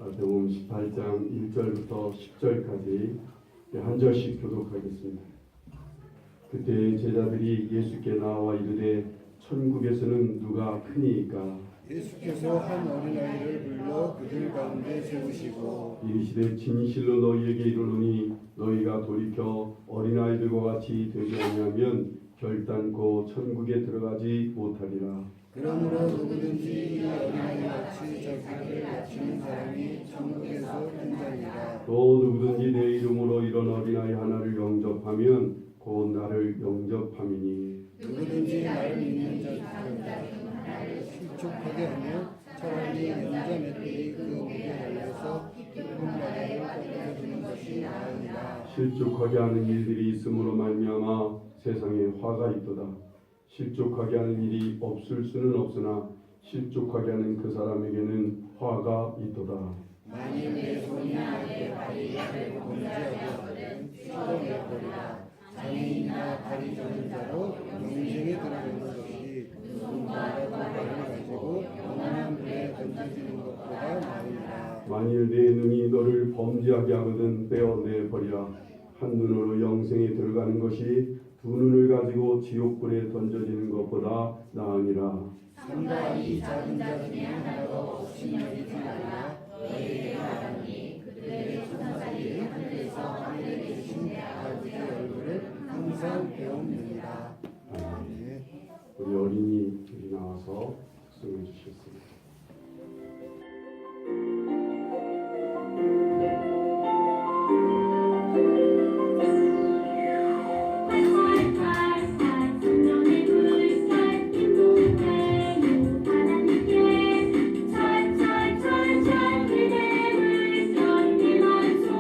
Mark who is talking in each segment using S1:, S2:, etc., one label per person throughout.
S1: 마태복음 18장 1절부터 10절까지 한 절씩 교독하겠습니다. 그때 제자들이 예수께 나와 이르되 천국에서는 누가 크니이까?
S2: 예수께서 한 어린아이를 불러 그들 가운데 세우시고
S1: 이르시되 진실로 너희에게 이르노니 너희가 돌이켜 어린아이들과 같이 되지 아니하면 결단코 천국에 들어가지 못하리라.
S2: 그러므로 누구든지 이 어린아이와 같이 자기를 바치는 사람이 천국에서 큰 자니라.
S1: 또 누구든지 내 이름으로 이런 어린아이 하나를 영접하면 곧 나를 영접함이니
S2: 누구든지 나를 믿는 자 중 하나를 실족하게 하며 차라리 연자 맷들이 그 목에 달려서 깊은 바다에 빠뜨려주는 것이 나으니라.
S1: 실족하게 하는 일들이 있음으로 말미암아 세상에 화가 있도다. 실족하게 하는 일이 없을 수는 없으나 실족하게 하는 그 사람에게는 화가 있도다.
S2: 만일 내 손이나 내 발이 나를 범죄하게 하거든 찢어내버리라. 장애인이나 발이 저는 자로 영생에 들어가는 것이 두 손과 두 발을 가지고 영원한 불에 던져지는 것보다 나으리라.
S1: 만일 내 눈이 너를 범죄하게 하거든 빼어내버리라. 한 눈으로 영생에 들어가는 것이 두 눈을 가지고 지옥불에 던져지는 것보다 나으니라.
S2: 삼가 이 작은 자 중에 하나도 없이 여기지 말라. 너희에게 말하노니 그들의 천사들이 하늘에서 하늘에 계신 내 아버지의 얼굴을 항상 배웁니다. 아멘.
S1: 우리 어린이들이 나와서 특송해 주셨습니다.
S3: 하나님께 찰찰찰찰 그대 물결 이 맘속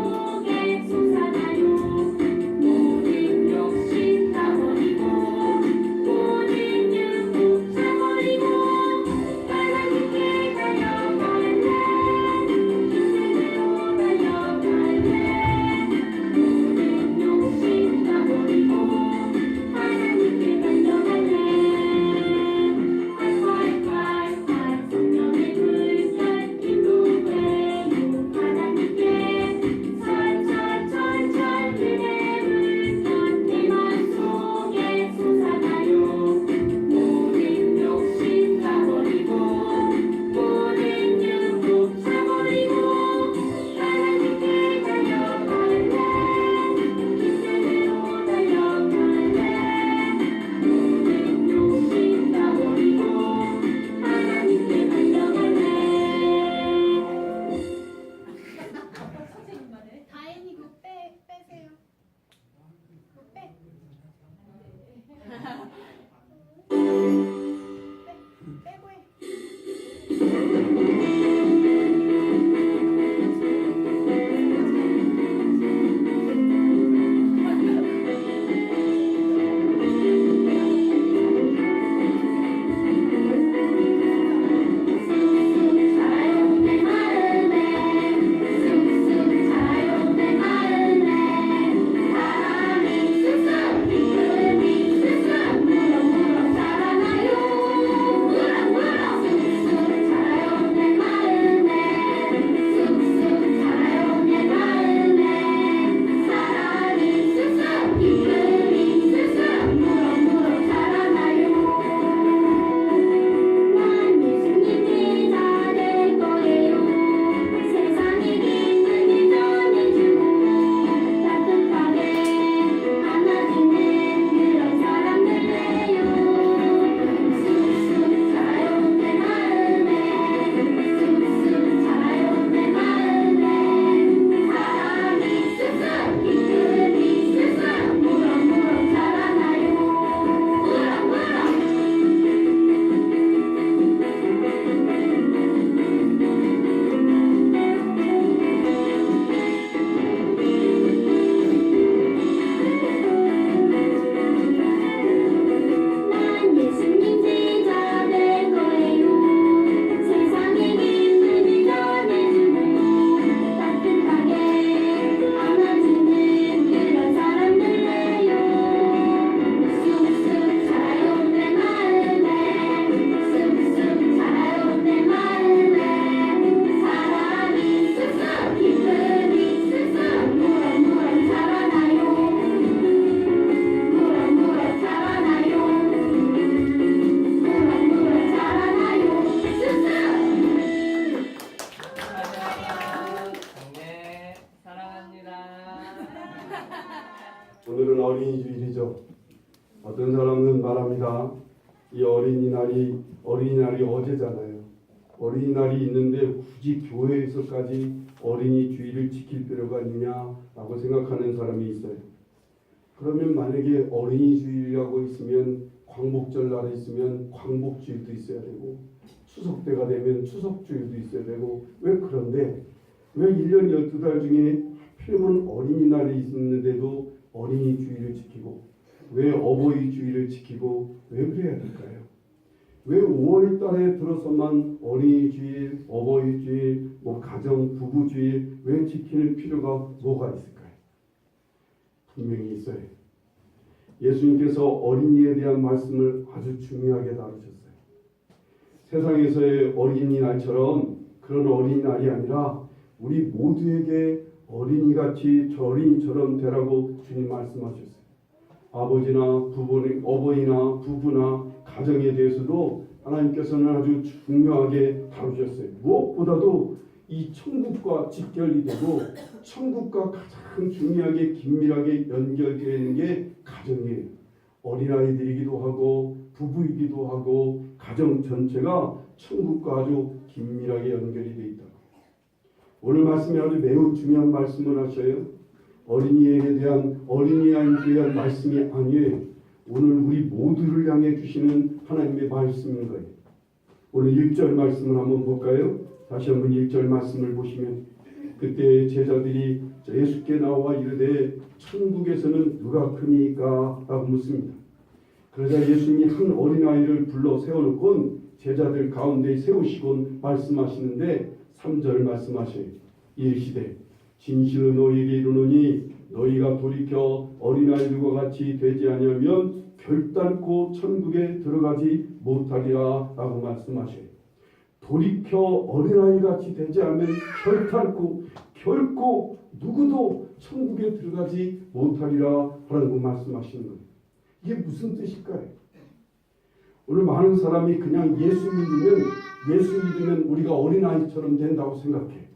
S1: 오늘은 어린이주일이죠. 어떤 사람은 말합니다. 이 어린이날이 어제잖아요. 어린이날이 있는데 굳이 교회에서까지 어린이주일을 지킬 필요가 있느냐라고 생각하는 사람이 있어요. 그러면 만약에 어린이주일이라고 있으면 광복절 날에 있으면 광복주일도 있어야 되고 추석 때가 되면 추석주일도 있어야 되고 왜 그런데 왜 1년 12달 중에 하필이면 어린이날이 있는데도 어린이주일을 지키고 왜 어버이주일을 지키고 왜 그래야 될까요? 왜 5월 달에 들어서만 어린이주일, 어버이주일, 가정, 부부주일 왜 지키는 필요가 뭐가 있을까요? 분명히 있어요. 예수님께서 어린이에 대한 말씀을 아주 중요하게 다루셨어요. 세상에서의 어린이날처럼 그런 어린이날이 아니라 우리 모두에게 어린이같이 어린이처럼 되라고 주님 말씀하셨어요. 아버지나 부모님, 어버이나 부부나 가정에 대해서도 하나님께서는 아주 중요하게 다루셨어요. 무엇보다도 이 천국과 직결이 되고 천국과 가장 중요하게 긴밀하게 연결되어 있는 게 가정이에요. 어린아이들이기도 하고 부부이기도 하고 가정 전체가 천국과 아주 긴밀하게 연결이 되어 있다. 오늘 말씀이 아주 매우 중요한 말씀을 하셔요. 어린이에 대한 말씀이 아니에요. 오늘 우리 모두를 향해 주시는 하나님의 말씀인 거예요. 오늘 1절 말씀을 한번 볼까요? 다시 한번 1절 말씀을 보시면 그때 제자들이 예수께 나와 이르되 천국에서는 누가 크니까? 라고 묻습니다. 그러자 예수님이 한 어린아이를 불러 세워놓고 제자들 가운데 세우시곤 말씀하시는데 3절 말씀하셔요. 이르시되 진실로 너희에게 이르노니 너희가 돌이켜 어린아이들과 같이 되지 아니하면 결단코 천국에 들어가지 못하리라 라고 말씀하셔요. 돌이켜 어린아이같이 되지 않으면 결코 누구도 천국에 들어가지 못하리라 라고 말씀하시는 거예요. 이게 무슨 뜻일까요? 오늘 많은 사람이 그냥 예수 믿으면 우리가 어린아이처럼 된다고 생각해.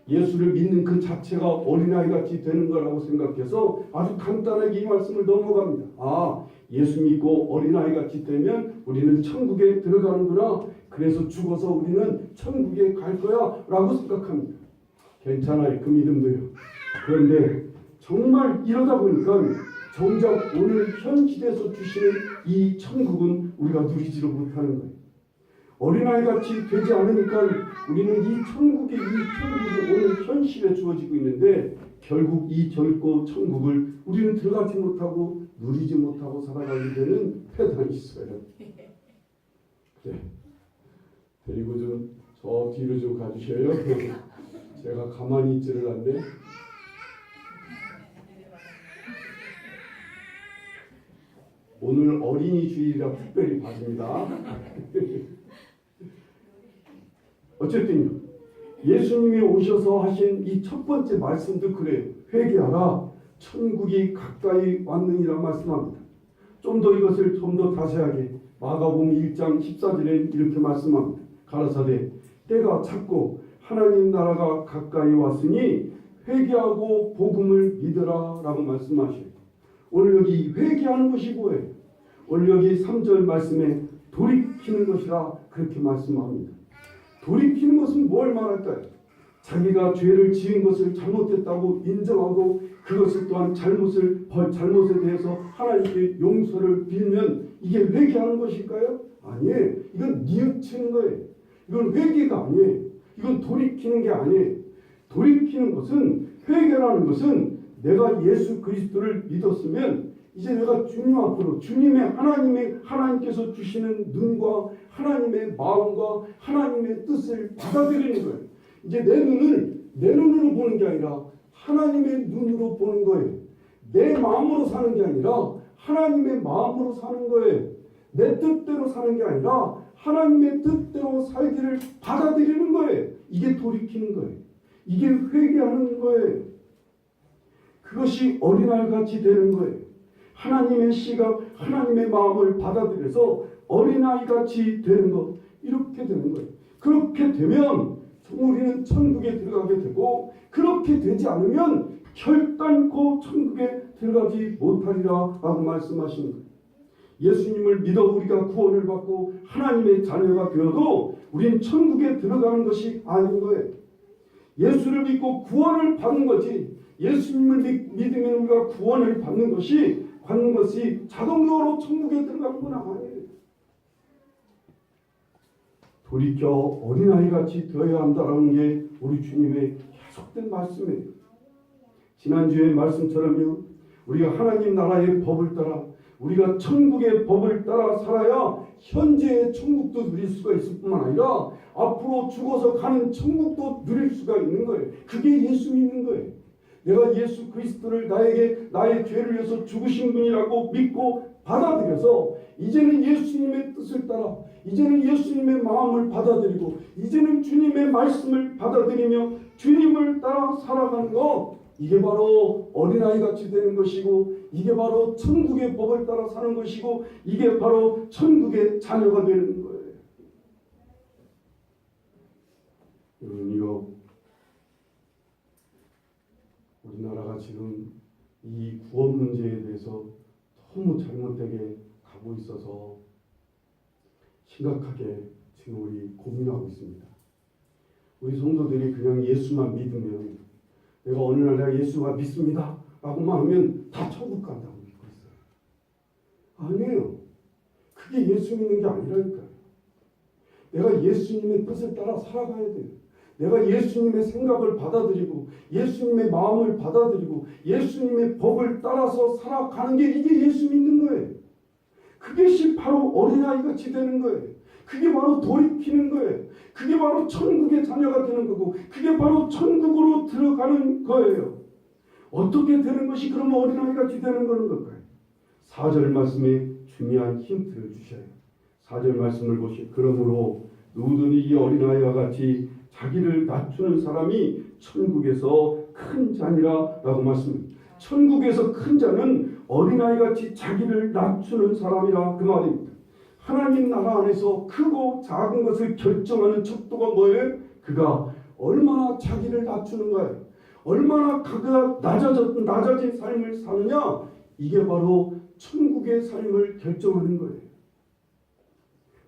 S1: 예수를 믿는 그 자체가 어린아이같이 되는 거라고 생각해서 아주 간단하게 이 말씀을 넘어갑니다. 예수 믿고 어린아이같이 되면 우리는 천국에 들어가는구나. 그래서 죽어서 우리는 천국에 갈 거야 라고 생각합니다. 괜찮아요. 그 믿음도요. 그런데 정말 이러다 보니까 정작 오늘 현 시대에서 주시는 이 천국은 우리가 누리지를 못하는 거예요. 어린아이같이 되지 않으니까 우리는 이 천국이 오늘 현실에 주어지고 있는데 결국 이 젊고 천국을 우리는 들어가지 못하고 누리지 못하고 살아가게 되는 패단이 있어요. 네. 그리고 좀 저 뒤로 좀 가주셔요. 제가 가만히 있지를 않네. 오늘 어린이 주일이라 특별히 봐줍니다. 어쨌든요. 예수님이 오셔서 하신 이 첫 번째 말씀도 그래요. 회개하라. 천국이 가까이 왔느니라 말씀합니다. 좀 더 이것을 좀 더 자세하게 마가복음 1장 14절에 이렇게 말씀합니다. 가라사대 때가 찼고 하나님 나라가 가까이 왔으니 회개하고 복음을 믿으라 라고 말씀하셔요. 오늘 여기 회개하는 것이 뭐예요? 오늘 여기 3절 말씀에 돌이키는 것이라 그렇게 말씀합니다. 돌이키는 것은 뭘 말할까요? 자기가 죄를 지은 것을 잘못했다고 인정하고 그것을 또한 잘못에 대해서 하나님께 용서를 빌면 이게 회개하는 것일까요? 아니에요. 이건 뉘우치는 거예요. 이건 회개가 아니에요. 이건 돌이키는 게 아니에요. 돌이키는 것은 회개라는 것은 내가 예수 그리스도를 믿었으면 이제 내가 주님 앞으로 하나님께서 주시는 눈과 하나님의 마음과 하나님의 뜻을 받아들이는 거예요. 이제 내 눈으로 보는 게 아니라 하나님의 눈으로 보는 거예요. 내 마음으로 사는 게 아니라 하나님의 마음으로 사는 거예요. 내 뜻대로 사는 게 아니라 하나님의 뜻대로 살기를 받아들이는 거예요. 이게 돌이키는 거예요. 이게 회개하는 거예요. 그것이 어린아이같이 되는 거예요. 하나님의 시각, 하나님의 마음을 받아들여서 어린아이같이 되는 것, 이렇게 되는 거예요. 그렇게 되면 우리는 천국에 들어가게 되고, 그렇게 되지 않으면 결단코 천국에 들어가지 못하리라 라고 말씀하시는 거예요. 예수님을 믿어 우리가 구원을 받고 하나님의 자녀가 되어도 우린 천국에 들어가는 것이 아닌 거예요. 예수를 믿고 구원을 받는 거지, 예수님을 믿으면 우리가 구원을 받는 것이 자동적으로 천국에 들어가는 건 아니에요. 돌이켜 어린아이같이 되어야 한다는 게 우리 주님의 계속된 말씀이에요. 지난주의 말씀처럼요, 우리가 하나님 나라의 법을 따라, 우리가 천국의 법을 따라 살아야 현재의 천국도 누릴 수가 있을 뿐만 아니라 앞으로 죽어서 가는 천국도 누릴 수가 있는 거예요. 그게 예수 믿는 거예요. 내가 예수 그리스도를 나의 죄를 위해서 죽으신 분이라고 믿고 받아들여서 이제는 예수님의 뜻을 따라, 이제는 예수님의 마음을 받아들이고, 이제는 주님의 말씀을 받아들이며 주님을 따라 살아가는 것, 이게 바로 어린아이같이 되는 것이고, 이게 바로 천국의 법을 따라 사는 것이고, 이게 바로 천국의 자녀가 되는 거예요. 여러분, 이거 우리나라가 지금 이 구원 문제에 대해서 너무 잘못되게 가고 있어서 심각하게 지금 우리 고민하고 있습니다. 우리 성도들이 그냥 예수만 믿으면, 내가 어느 날 내가 예수가 믿습니다 라고만 하면 다 천국 간다고 믿고 있어요. 아니에요. 그게 예수 믿는 게 아니라니까요. 내가 예수님의 뜻을 따라 살아가야 돼요. 내가 예수님의 생각을 받아들이고, 예수님의 마음을 받아들이고, 예수님의 법을 따라서 살아가는 게, 이게 예수 믿는 거예요. 그것이 바로 어린아이같이 되는 거예요. 그게 바로 돌이키는 거예요. 그게 바로 천국의 자녀가 되는 거고, 그게 바로 천국으로 들어가는 거예요. 어떻게 되는 것이 그러면 어린아이같이 되는 걸까요? 4절 말씀에 중요한 힌트를 주셔요. 4절 말씀을 보시오. 그러므로 누구든지 이 어린아이와 같이 자기를 낮추는 사람이 천국에서 큰 자니라 라고 말씀합니다. 천국에서 큰 자는 어린아이같이 자기를 낮추는 사람이라, 그 말입니다. 하나님 나라 안에서 크고 작은 것을 결정하는 척도가 뭐예요? 그가 얼마나 자기를 낮추는가요? 얼마나 그가 낮아진 삶을 사느냐? 이게 바로 천국의 삶을 결정하는 거예요.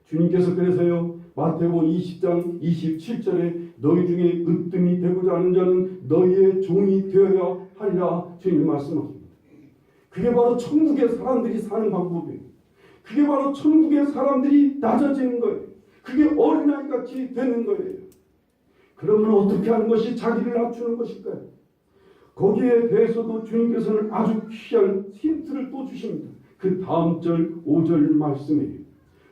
S1: 주님께서 그래서요, 마태복음 20장 27절에 너희 중에 으뜸이 되고자 하는 자는 너희의 종이 되어야 하리라 주님 말씀하십니다. 그게 바로 천국의 사람들이 사는 방법이에요. 그게 바로 천국의 사람들이 낮아지는 거예요. 그게 어린아이같이 되는 거예요. 그러면 어떻게 하는 것이 자기를 낮추는 것일까요? 거기에 대해서도 주님께서는 아주 귀한 힌트를 또 주십니다. 그 다음 절 5절 말씀이에요.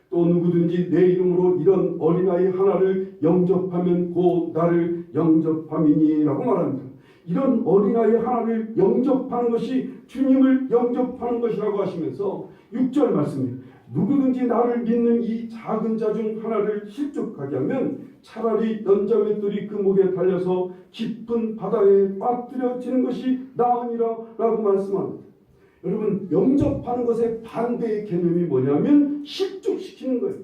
S1: 또 누구든지 내 이름으로 이런 어린아이 하나를 영접하면 곧 나를 영접함이니라고 말합니다. 이런 어린아이 하나를 영접하는 것이 주님을 영접하는 것이라고 하시면서 6절 말씀입니다. 누구든지 나를 믿는 이 작은 자 중 하나를 실족하게 하면 차라리 연자맷돌이 그 목에 달려서 깊은 바다에 빠뜨려지는 것이 나으니라 라고 말씀합니다. 여러분, 영접하는 것의 반대의 개념이 뭐냐면 실족시키는 거예요.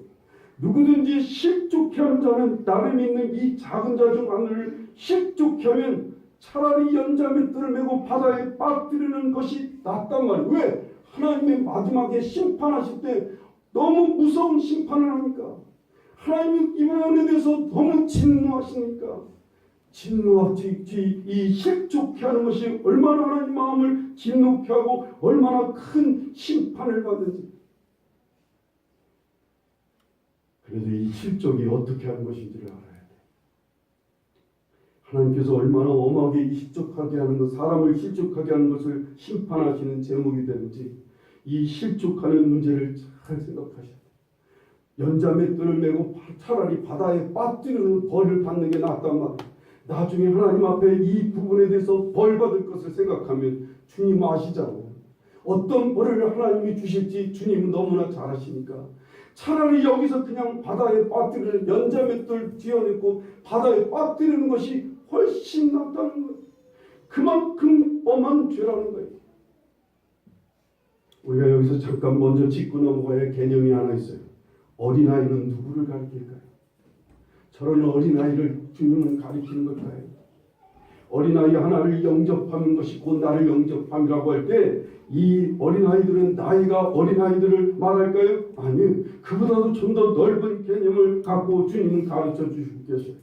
S1: 누구든지 실족해 하는 자는 나를 믿는 이 작은 자 중 하나를 실족해 하면 차라리 연자맷돌을 메고 바다에 빠뜨리는 것이 낫단 말이에요. 왜? 하나님의 마지막에 심판하실 때 너무 무서운 심판을 하니까. 하나님이 이번에 대해서 너무 진노하시니까. 이 실족해 하는 것이 얼마나 하나님 마음을 진노케 하고 얼마나 큰 심판을 받는지. 그래서 이 실족이 어떻게 하는 것인지를 알아야 돼. 하나님께서 얼마나 엄하게 실족하게 하는 것, 사람을 실족하게 하는 것을 심판하시는 제목이 되는지 이 실족하는 문제를 잘 생각하셔야 돼요. 연자맷돌을 메고 차라리 바다에 빠뜨리는 벌을 받는 게 낫단 말이에요. 나중에 하나님 앞에 이 부분에 대해서 벌 받을 것을 생각하면 주님 아시잖아요. 어떤 벌을 하나님이 주실지 주님은 너무나 잘 아시니까 차라리 여기서 그냥 바다에 빠뜨리는 연자맷돌 쥐어내고 바다에 빠뜨리는 것이 훨씬 낫다는 거예요. 그만큼 엄한 죄라는 거예요. 우리가 여기서 잠깐 먼저 짚고 넘어가야 할 개념이 하나 있어요. 어린아이는 누구를 가리킬까요? 저런 어린아이를 주님은 가리키는 걸까요? 어린아이 하나를 영접하는 것이 곧 나를 영접함이라고 할 때 이 어린아이들은 나이가 어린아이들을 말할까요? 아니요. 그보다도 좀 더 넓은 개념을 갖고 주님은 가르쳐 주시고 계셔요.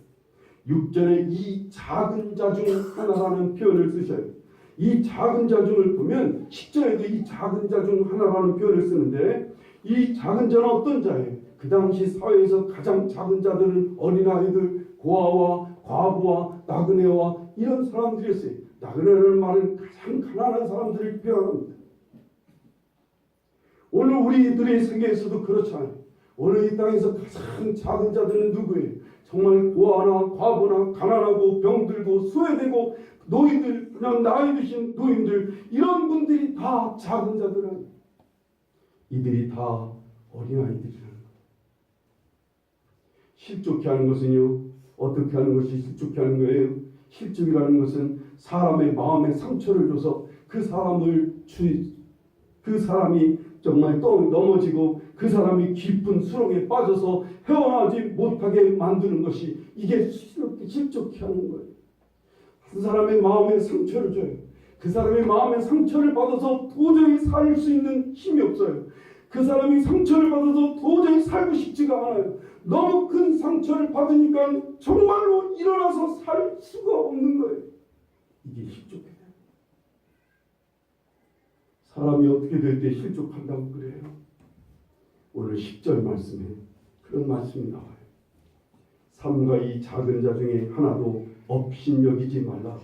S1: 6절에 이 작은 자 중 하나라는 표현을 쓰셔요. 이 작은 자 중을 보면 10절에도 이 작은 자 중 하나라는 표현을 쓰는데 이 작은 자는 어떤 자예요? 그 당시 사회에서 가장 작은 자들은 어린아이들, 고아와 과부와 나그네와 이런 사람들이었어요. 나그네라는 말은 가장 가난한 사람들을 표현합니다. 오늘 우리들의 세계에서도 그렇잖아요. 오늘 이 땅에서 가장 작은 자들은 누구예요? 정말 고아나 과부나 가난하고 병들고 소외되고 노인들, 그냥 나이 드신 노인들, 이런 분들이 다 작은 자들 아니에요. 이들이 다 어린아이들이라는 거예요. 실족해 하는 것은요, 어떻게 하는 것이 실족해 하는 거예요? 실족이라는 것은 사람의 마음에 상처를 줘서 그 사람이 정말 또 넘어지고 그 사람이 깊은 수렁에 빠져서 헤어나지 못하게 만드는 것이 이게 실족해 하는 거예요. 그 사람의 마음에 상처를 줘요. 그 사람의 마음에 상처를 받아서 도저히 살 수 있는 힘이 없어요. 그 사람이 상처를 받아서 도저히 살고 싶지가 않아요. 너무 큰 상처를 받으니까 정말로 일어나서 살 수가 없는 거예요. 이게 실족해요. 사람이 어떻게 될 때 실족한다고 그래요? 오늘 10절 말씀에 그런 말씀이 나와요. 삼가 이 작은 자 중에 하나도 업신여기지 말라.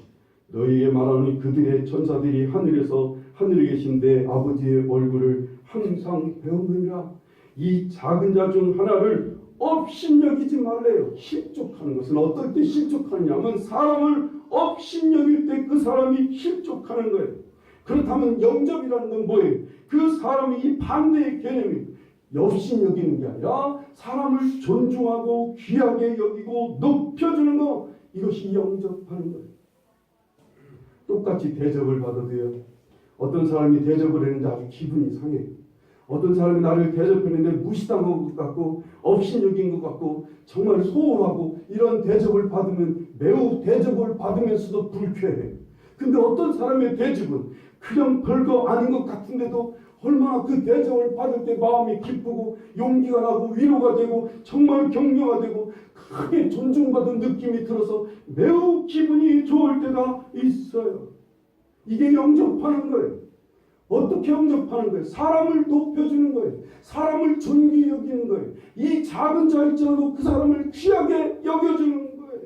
S1: 너희에게 말하노니 그들의 천사들이 하늘에 계신 내 아버지의 얼굴을 항상 배우느니라. 이 작은 자 중 하나를 업신여기지 말래요. 실족하는 것은 어떨 때 실족하느냐면 사람을 업신여길 때 그 사람이 실족하는 거예요. 그렇다면 영접이라는 건 뭐예요? 그 사람이 이 반대의 개념이 업신여기는 게 아니라 사람을 존중하고 귀하게 여기고 높여주는 거, 이것이 영접하는 거예요. 똑같이 대접을 받아도요, 어떤 사람이 대접을 했는데 아주 기분이 상해요. 어떤 사람이 나를 대접했는데 무시당한 것 같고 업신여긴 것 같고 정말 소홀하고 이런 대접을 받으면 매우 대접을 받으면서도 불쾌해요. 근데 어떤 사람의 대접은 그냥 별거 아닌 것 같은데도 얼마나 그 대접을 받을 때 마음이 기쁘고 용기가 나고 위로가 되고 정말 격려가 되고 크게 존중받은 느낌이 들어서 매우 기분이 좋을 때가 있어요. 이게 영접하는 거예요. 어떻게 영접하는 거예요? 사람을 높여주는 거예요. 사람을 존귀히 여기는 거예요. 이 작은 자일지라도 그 사람을 귀하게 여겨주는 거예요.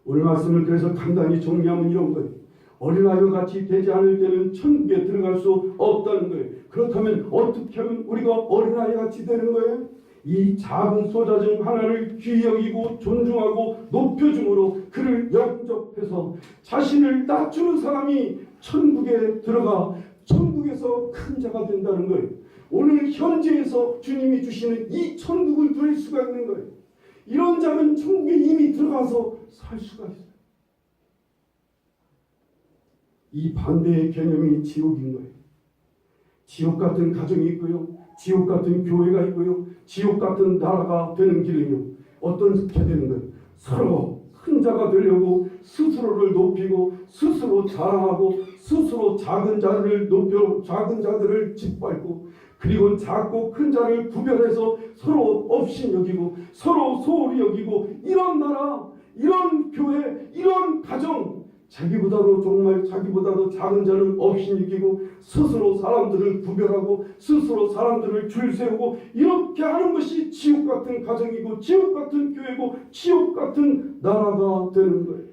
S1: 오늘 말씀을 그래서 간단히 정리하면 이런 거예요. 어린아이와 같이 되지 않을 때는 천국에 들어갈 수 없다는 거예요. 그렇다면 어떻게 하면 우리가 어린아이 같이 되는 거예요? 이 작은 소자 중 하나를 귀히 여기고 존중하고 높여줌으로 그를 영접해서 자신을 낮추는 사람이 천국에 들어가 천국에서 큰 자가 된다는 거예요. 오늘 현재에서 주님이 주시는 이 천국을 누릴 수가 있는 거예요. 이런 자는 천국에 이미 들어가서 살 수가 있어요. 이 반대의 개념이 지옥인 거예요. 지옥 같은 가정이 있고요. 지옥 같은 교회가 있고요. 지옥 같은 나라가 되는 길은요, 어떻게 되는 거예요? 서로 큰 자가 되려고 스스로를 높이고 스스로 자랑하고 스스로 작은 자들을 높여 작은 자들을 짓밟고 그리고 작고 큰 자를 구별해서 서로 업신여기고 서로 소홀히 여기고 이런 나라, 이런 교회, 이런 가정, 자기보다도 정말 자기보다도 작은 자는 업신여기고 스스로 사람들을 구별하고 스스로 사람들을 줄 세우고 이렇게 하는 것이 지옥 같은 가정이고 지옥 같은 교회고 지옥 같은 나라가 되는 거예요.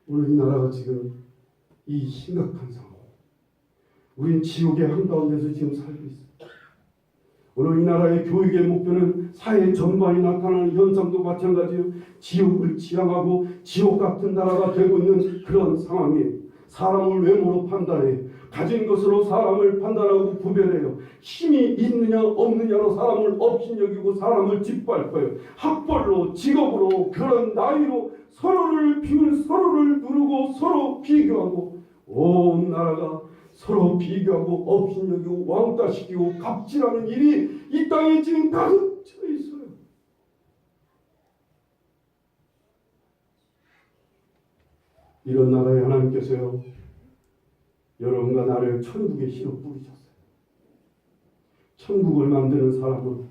S1: 오늘 이 나라가 지금 이 심각한 상황, 우린 지옥의 한가운데서 지금 살고 있어요. 오늘 이 나라의 교육의 목표는 사회 전반이 나타나는 현상도 마찬가지예요. 지옥을 지향하고 지옥 같은 나라가 되고 있는 그런 상황이에요. 사람을 외모로 판단해요. 가진 것으로 사람을 판단하고 구별해요. 힘이 있느냐 없느냐로 사람을 업신여기고 사람을 짓밟아요. 학벌로, 직업으로, 그런 나이로 서로를 비울, 서로를 누르고 서로 비교하고 온 나라가 서로 비교하고 업신여기고 왕따시키고 갑질하는 일이 이 땅에 지금 가득 차 있어요. 이런 나라에 하나님께서요, 여러분과 나를 천국에 실어 뿌리셨어요. 천국을 만드는 사람으로,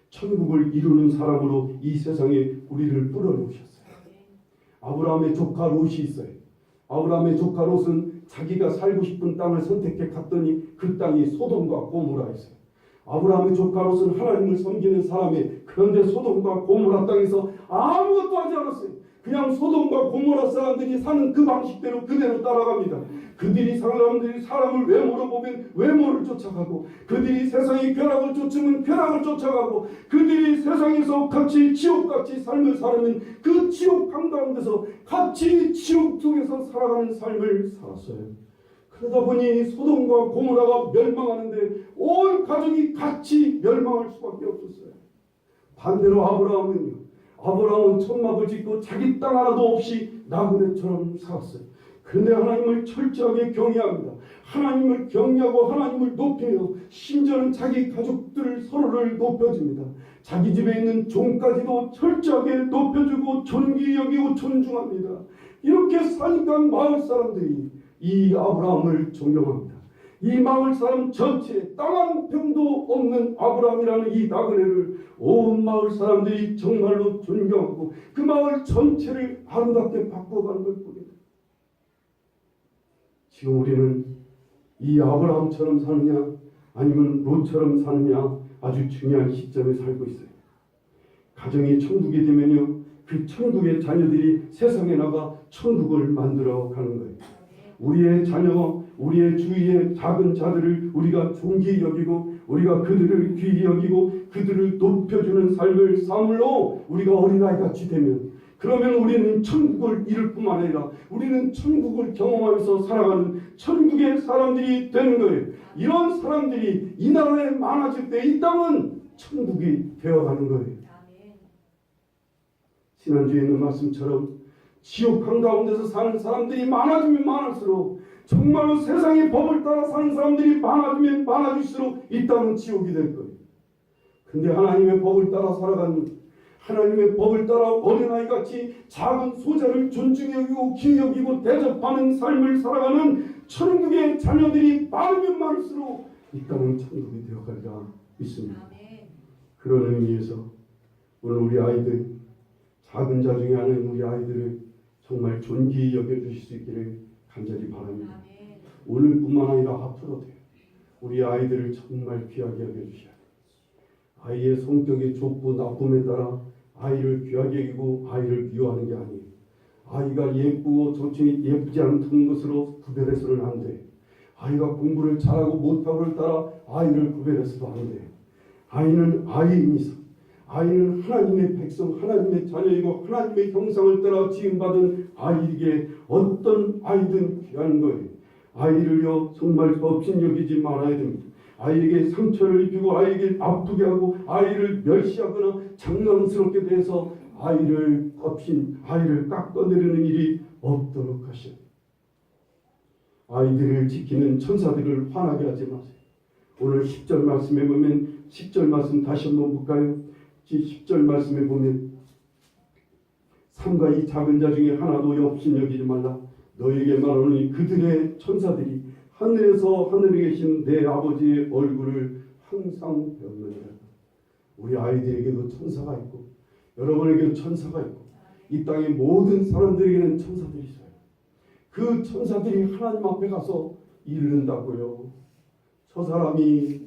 S1: 천국을 이루는 사람으로 이 세상에 우리를 뿌려놓으셨어요. 아브라함의 조카 롯이 있어요. 아브라함의 조카 롯은 자기가 살고 싶은 땅을 선택해 갔더니 그 땅이 소돔과 고모라였어요. 아브라함의 조카 롯은 하나님을 섬기는 사람이, 그런데 소돔과 고모라 땅에서 아무것도 하지 않았어요. 그냥 소돔과 고모라 사람들이 사는 그 방식대로 그대로 따라갑니다. 그들이 사람을 외모로 보면 외모를 쫓아가고, 그들이 세상의 쾌락을 쫓으면 쾌락을 쫓아가고, 그들이 세상에서 같이 지옥같이 삶을 살면 그 지옥 한가운데서 같이 지옥 속에서 살아가는 삶을 살았어요. 그러다 보니 소돔과 고모라가 멸망하는데 온 가족이 같이 멸망할 수밖에 없었어요. 반대로 아브라함은 천막을 짓고 자기 땅 하나도 없이 나그네처럼 살았어요. 그런데 하나님을 철저하게 경외합니다. 하나님을 경외하고 하나님을 높이며 심지어는 자기 가족들을 서로를 높여줍니다. 자기 집에 있는 종까지도 철저하게 높여주고 존귀 여기고 존중합니다. 이렇게 사니까 마을 사람들이 이 아브라함을 존경합니다. 이 마을 사람 전체에 땅 한 평도 없는 아브라함이라는 이 나그네를 온 마을 사람들이 정말로 존경하고 그 마을 전체를 아름답게 바꿔가는 걸 보게 됩니다. 지금 우리는 이 아브라함처럼 사느냐 아니면 롯처럼 사느냐 아주 중요한 시점에 살고 있어요. 가정이 천국이 되면요, 그 천국의 자녀들이 세상에 나가 천국을 만들어 가는 거예요. 우리의 자녀, 우리의 주위의 작은 자들을 우리가 존귀히 여기고 우리가 그들을 귀히 여기고 그들을 높여주는 삶을 삶으로 우리가 어린아이같이 되면, 그러면 우리는 천국을 이룰 뿐만 아니라 우리는 천국을 경험하면서 살아가는 천국의 사람들이 되는 거예요. 이런 사람들이 이 나라에 많아질 때 이 땅은 천국이 되어가는 거예요. 지난주에 있는 말씀처럼 지옥 한가운데서 사는 사람들이 많아지면 많을수록, 정말로 세상의 법을 따라 사는 사람들이 많아지면 많아질수록 이 땅은 지옥이 될 거예요. 근데 하나님의 법을 따라 살아가는, 하나님의 법을 따라 어린아이같이 작은 소자를 존중히 여기고 귀히 여기고 대접하는 삶을 살아가는 천국의 자녀들이 많으면 많을수록 이 땅은 천국이 되어가리라 믿습니다. 그런 의미에서 오늘 우리 아이들, 작은 자 중에 하나인 우리 아이들을 정말 존귀히 여겨주실 수 있기를 간절히 바랍니다. 오늘뿐만 아니라 앞으로도 우리 아이들을 정말 귀하게 여겨주셔야 돼요. 아이의 성격의 좁고 나쁨에 따라 아이를 귀하게 여기고 아이를 미워하는 게 아니에요. 아이가 예쁘고 좋지 예쁘지 않던 것으로 구별해서는 안 돼요. 아이가 공부를 잘하고 못하고를 따라 아이를 구별해서도 안 돼요. 아이는 아이인 이상, 아이는 하나님의 백성, 하나님의 자녀이고 하나님의 형상을 따라 지음받은 아이에게 어떤 아이든 귀한 거예요. 아이를요 정말 업신여기지 말아야 됩니다. 아이에게 상처를 입히고 아이에게 아프게 하고 아이를 멸시하거나 장난스럽게 대해서 아이를 깎아내리는 일이 없도록 하시오. 아이들을 지키는 천사들을 화나게 하지 마세요. 오늘 10절 말씀에 보면 10절 말씀 다시 한번 볼까요? 10절 말씀에 보면 삼가 이 작은 자 중에 하나도 업신여기지 말라. 너에게 말하노니 그들의 천사들이 하늘에서 하늘에 계신 내 아버지의 얼굴을 항상 배우느니라. 우리 아이들에게도 천사가 있고 여러분에게도 천사가 있고 이 땅의 모든 사람들에게는 천사들이 있어요. 그 천사들이 하나님 앞에 가서 이르는다고요. 저 사람이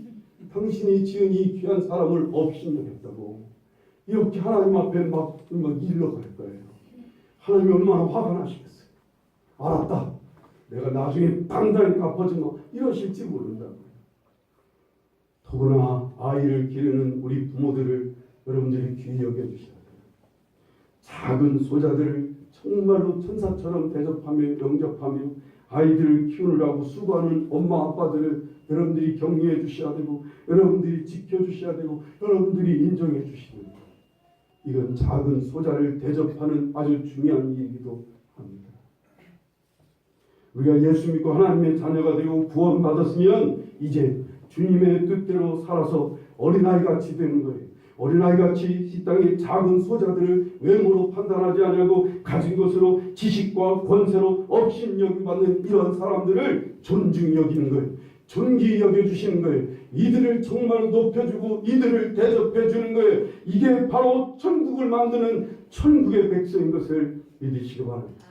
S1: 당신이 지은 이 귀한 사람을 업신여겼다고 이렇게 하나님 앞에 막 일러갈 거예요. 하나님이 얼마나 화가 나시겠어요. 알았다, 내가 나중에 당당히 갚아주마 이러실지 모른다고요. 더구나 아이를 기르는 우리 부모들을 여러분들이 귀히 여겨주셔야 돼요. 작은 소자들을 정말로 천사처럼 대접하며 영접하며 아이들을 키우느라고 수고하는 엄마 아빠들을 여러분들이 격려해 주셔야 되고 여러분들이 지켜주셔야 되고 여러분들이 인정해 주시는 거예요. 이건 작은 소자를 대접하는 아주 중요한 일이기도 합니다. 우리가 예수 믿고 하나님의 자녀가 되고 구원받았으면 이제 주님의 뜻대로 살아서 어린아이같이 되는 거예요. 어린아이같이 이 땅의 작은 소자들을 외모로 판단하지 아니하고 가진 것으로 지식과 권세로 업신여김받는 이런 사람들을 존중히 여기는 거예요. 존귀히 여겨주시는 거예요. 이들을 정말 높여주고 이들을 대접해주는 거예요. 이게 바로 천국을 만드는 천국의 백성인 것을 믿으시기 바랍니다.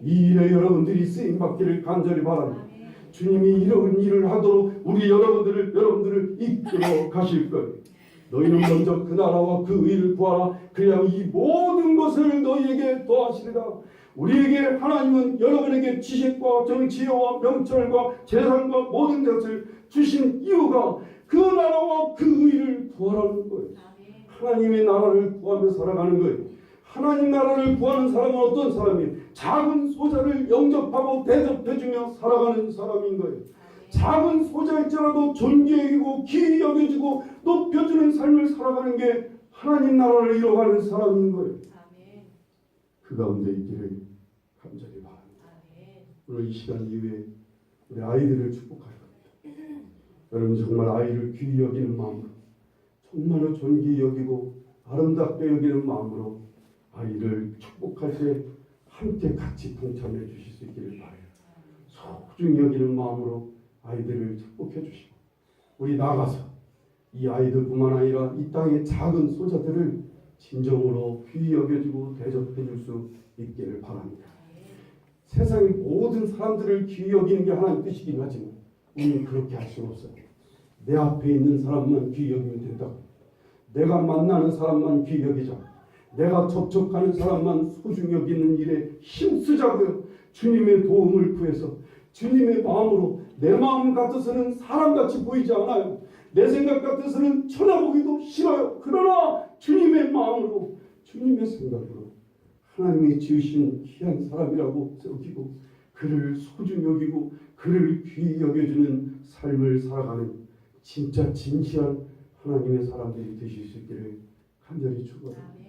S1: 이 일에 여러분들이 쓰임받기를 간절히 바랍니다. 주님이 이런 일을 하도록 우리 여러분들을 이끌어 가실 거예요. 너희는 먼저 그 나라와 그 의를 구하라. 그래야 이 모든 것을 너희에게 더하시리라. 우리에게 하나님은 여러분에게 지식과 정치와 명철과 재산과 모든 것을 주신 이유가 그 나라와 그 의를 구하라는 거예요. 하나님의 나라를 구하며 살아가는 거예요. 하나님 나라를 구하는 사람은 어떤 사람이에요? 작은 소자를 영접하고 대접해주며 살아가는 사람인 거예요. 작은 소자일지라도 존귀히 여기고 귀히 여겨주고 높여주는 삶을 살아가는 게 하나님 나라를 이뤄가는 사람인 거예요. 그 가운데 있기를 간절히 바랍니다. 오늘 이 시간 이후에 우리 아이들을 축복할 겁니다. 여러분 정말 아이를 귀히 여기는 마음으로 정말로 존귀히 여기고 아름답게 여기는 마음으로 아이를 축복할 때 함께 같이 동참해 주실 수 있기를 바라요. 소중히 여기는 마음으로 아이들을 축복해 주시고 우리 나가서 이 아이들뿐만 아니라 이 땅의 작은 소자들을 진정으로 귀히 여겨주고 대접해 줄 수 있기를 바랍니다. 세상의 모든 사람들을 귀히 여기는 게 하나님 뜻이긴 하지만 우리는 그렇게 할 수는 없어요. 내 앞에 있는 사람만 귀히 여기면 된다고. 내가 만나는 사람만 귀히 여기자. 내가 접촉하는 사람만 소중히 여기는 일에 힘쓰자고요. 주님의 도움을 구해서 주님의 마음으로 내 마음 같아서는 사람같이 보이지 않아요. 내 생각 같아서는 쳐다보기도 싫어요. 그러나 주님의 마음으로 주님의 생각으로 하나님이 지으신 귀한 사람이라고 여기고 그를 소중히 여기고 그를 귀히 여겨주는 삶을 살아가는 진짜 진실한 하나님의 사람들이 되실 수 있기를 간절히 축원합니다.